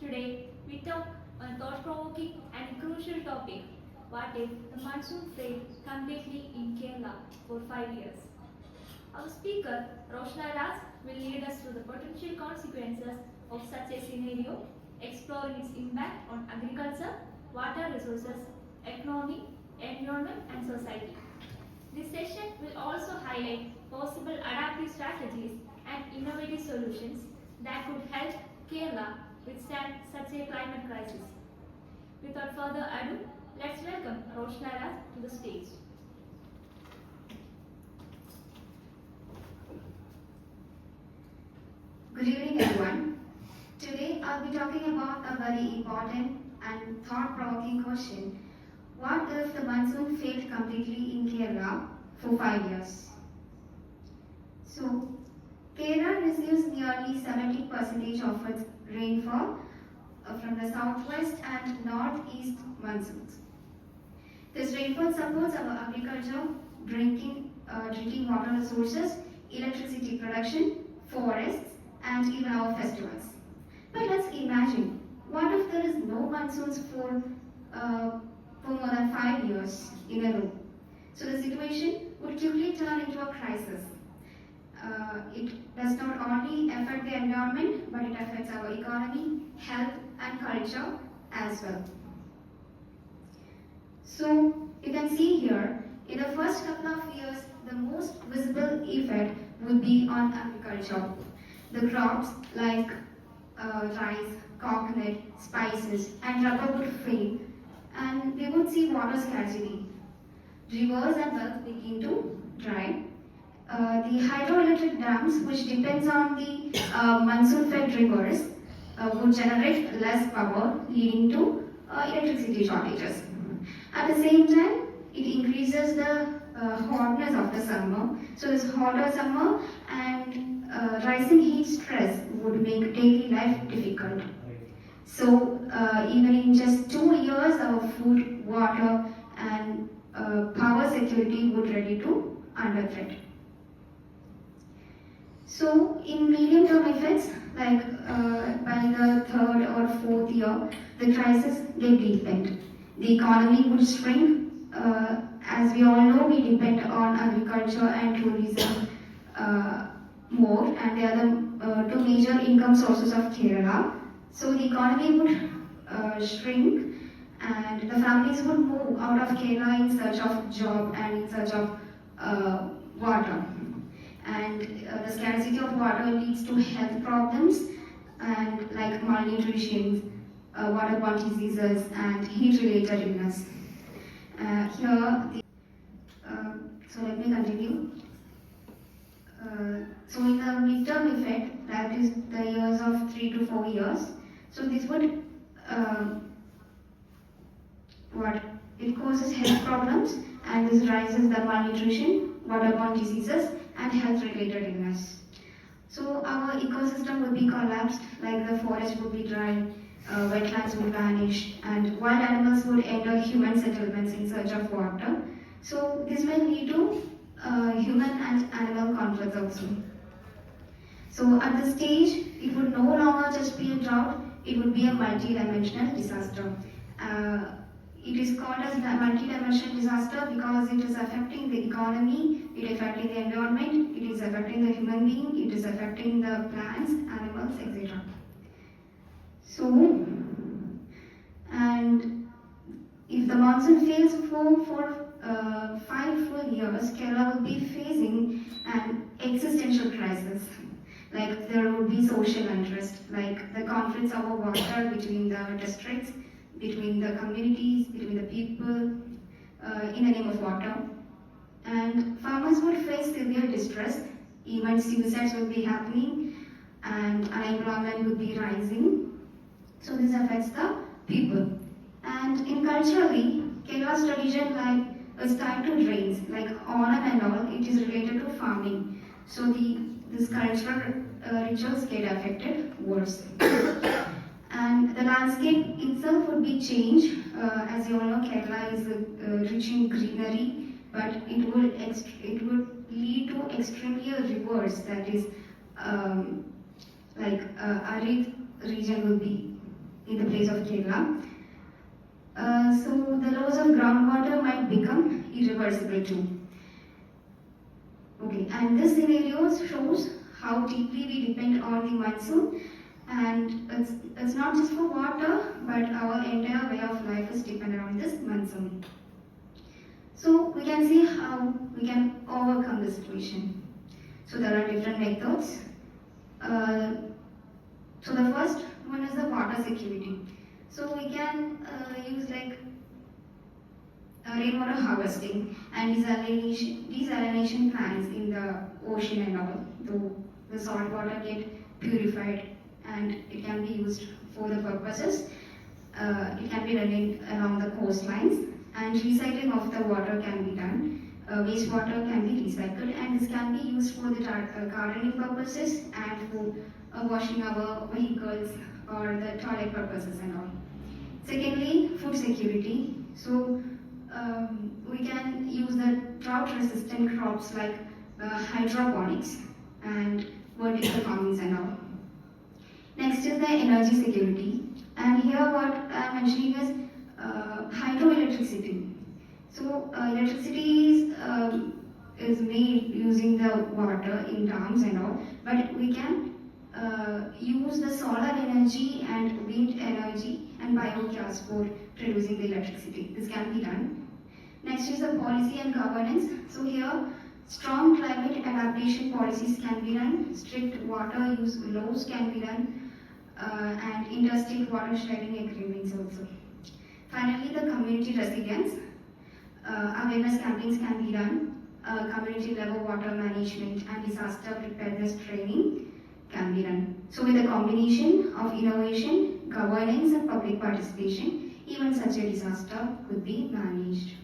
Today, we talk on thought-provoking and crucial topic. What if the monsoon failed completely in Kerala for 5 years? Our speaker, Roshna will lead us through the potential consequences of such a scenario, exploring its impact on agriculture, water resources, economy, environment, and society. This session will also highlight possible adaptive strategies and innovative solutions that could help Kerala withstand such a climate crisis. Without further ado, let's welcome Roshna to the stage. Good evening, everyone. Today I'll be talking about a very important and thought-provoking question. What if the monsoon failed completely in Kerala for 5 years? So, Kerala receives nearly 70% of its rainfall from the southwest and northeast monsoons. This rainfall supports our agriculture, drinking water resources, electricity production, forests, and even our festivals. But let's imagine, what if there is no monsoons for more than 5 years in a row? So the situation would quickly turn into a crisis. It does not only affect the environment, but it affects our economy, health, and culture as well. So you can see here, in the first couple of years, the most visible effect would be on agriculture. The crops like rice, coconut, spices, and rubber would fail, and we would see water scarcity. Rivers and wells begin to dry. The hydroelectric dams, which depends on the monsoon-fed rivers, would generate less power, leading to electricity shortages. At the same time, it increases the hotness of the summer. So this hotter summer and rising heat stress would make daily life difficult. So even in just 2 years, our food, water, and power security would ready to under threat. So in medium-term effects, like by the third or fourth year, the crisis get deepened. The economy would shrink. As we all know, we depend on agriculture and tourism more, and they are the two major income sources of Kerala. So the economy would shrink, and the families would move out of Kerala in search of job and in search of water. And the scarcity of water leads to health problems and like malnutrition, waterborne diseases, and heat-related illness. So let me continue. So in the midterm effect, that is the years of 3 to 4 years, so this would it causes health problems, and this raises the malnutrition, waterborne diseases, and health-related illness. So our ecosystem would be collapsed, like the forest would be dry, wetlands would vanish, and wild animals would enter human settlements in search of water. So this will lead to human and animal conflicts also. So at this stage, it would no longer just be a drought, it would be a multi-dimensional disaster. It is called as a multi-dimensional disaster because it is affecting the economy, it is affecting the environment, it is affecting the human being, it is affecting the plants, animals, etc. So, and if the monsoon fails for 5 full years, Kerala will be facing an existential crisis. Like there would be social unrest, like the conflicts over water between the districts, between the communities, between the people, in the name of water. And farmers would face severe distress, even suicides would be happening, and unemployment would be rising. So this affects the people. And in culturally, Kerala's tradition is tied to rains, like Onam and all, it is related to farming. So this cultural rituals get affected worse. And the landscape itself would be changed. As you all know, Kerala is rich in greenery, but it would lead to extremely reverse. That is, arid region will be. in the place of Kerala. So the loss of groundwater might become irreversible too. Okay, and this scenario shows how deeply we depend on the monsoon, and it's not just for water, but our entire way of life is dependent on this monsoon. So we can see how we can overcome the situation. So there are different methods. Uh, so the first one is the water security. So we can use like rainwater harvesting and desalination plants in the ocean and all. Though the salt water get purified and it can be used for the purposes. It can be done along the coastlines, and recycling of the water can be done. Wastewater can be recycled, and this can be used for the gardening purposes and for washing our vehicles or the toilet purposes and all. Secondly, food security. So we can use the drought-resistant crops like hydroponics and vertical farmings and all. Next is the energy security, and here what I'm mentioning is hydroelectricity. So electricity is made using the water in dams and all, but we can use the solar energy and wind energy and biogas for producing the electricity. This can be done. Next is the policy and governance. So here, strong climate adaptation policies can be done, strict water use laws can be done, and interstate water sharing agreements also. Finally, the community resilience. Awareness campaigns can be done, community level water management and disaster preparedness training can be done. So with a combination of innovation, governance and public participation, even such a disaster could be managed.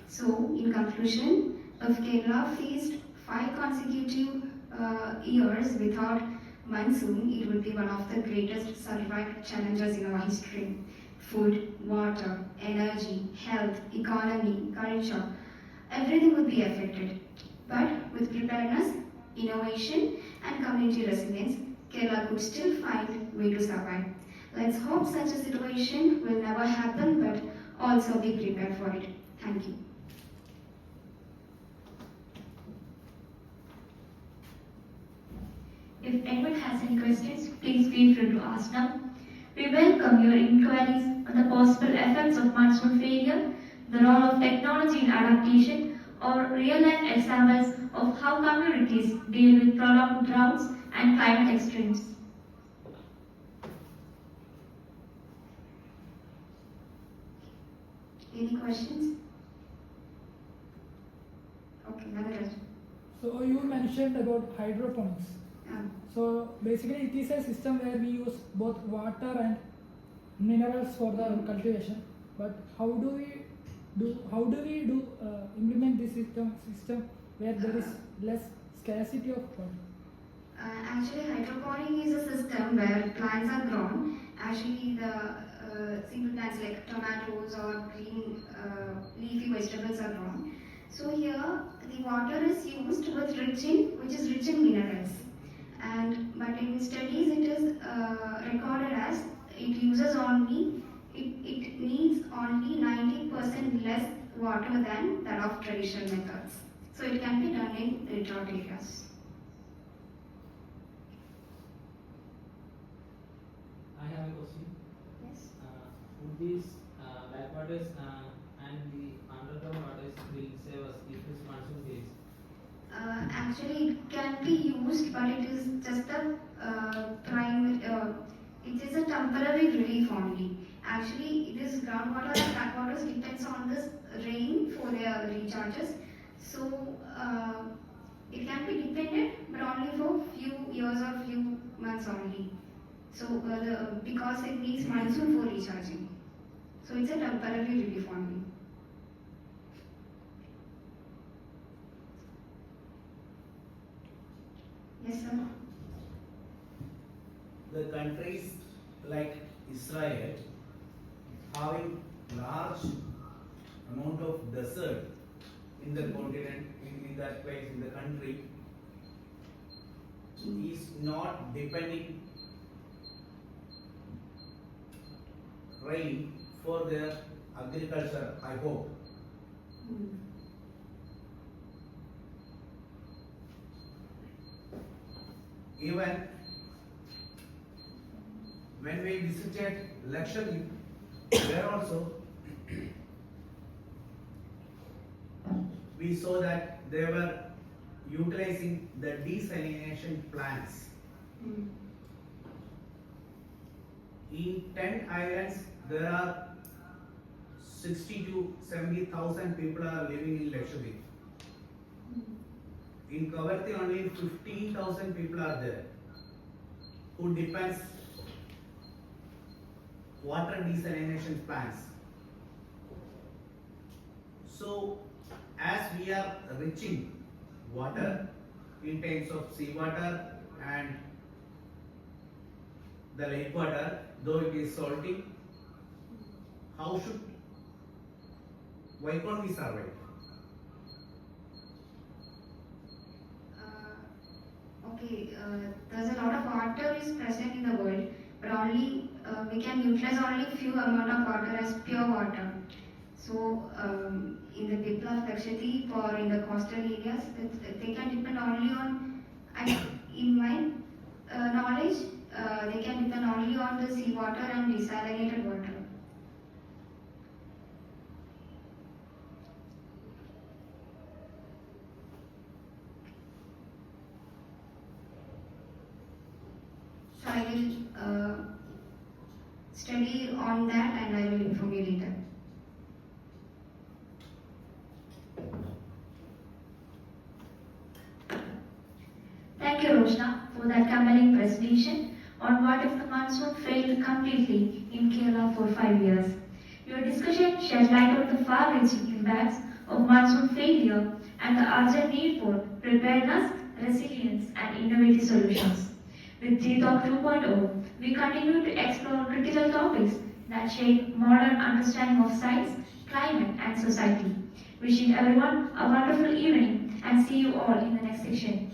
So in conclusion, if Kerala faced 5 consecutive years without monsoon, it would be one of the greatest survived challenges in our history. Food, water, energy, health, economy, culture, everything would be affected. But with preparedness, innovation, and community resilience, Kerala could still find way to survive. Let's hope such a situation will never happen, but also be prepared for it. Thank you. If anyone has any questions, please feel free to ask now. We welcome your inquiries on the possible effects of monsoon failure, the role of technology in adaptation, or real-life examples of how communities deal with prolonged droughts and climate extremes. Any questions? Okay, another question. So you mentioned about hydroponics. Um, So basically it is a system where we use both water and minerals for the cultivation. But how do we implement this system where there is less scarcity of water? Actually, hydroponic is a system where plants are grown. Actually, the single plants like tomatoes or green leafy vegetables are grown. So here, the water is used which is rich in minerals. But in studies, it is recorded as it needs only 90% less water than that of traditional methods. So it can be done in drought areas. I have a question. Yes. Would these backwaters and the underground waters will save us if this monsoon fails? Actually, it can be used, but it is just a it is a temporary relief only. Actually, this groundwater and backwaters depends on this rain for their recharges. So it can be dependent, but only for few years or few months only. So because it needs monsoon for recharging. So it's a temporary relief only. Yes, sir. The countries like Israel having large amount of desert in the continent, in that place, in the country, is not depending rain for their agriculture, I hope. Mm. Even when we visited Lakshadweep, there also we saw that they were utilizing the desalination plants. Mm. In 10 islands, there are 60 to 70,000 people are living in Lakshadweep. In Kavarthi, only 15,000 people are there who depends water desalination plants. So, as we are reaching water in terms of seawater and the lake water, though it is salty, why can't we survive? Okay, there's a lot of water is present in the world, but only we can utilize only few amount of water as pure water. So in the people of Lakshadweep or in the coastal areas, they can depend only on, in my knowledge, they can depend only on the seawater and desalinated water. So I will study on that and I will inform you later. Thank you, Roshna, for that compelling presentation on what if the monsoon failed completely in Kerala for 5 years. Your discussion shed light on the far-reaching impacts of monsoon failure and the urgent need for preparedness, resilience, and innovative solutions. With Talk 2.0, we continue to explore critical topics that shape modern understanding of science, climate, and society. Wishing everyone a wonderful evening and see you all in the next session.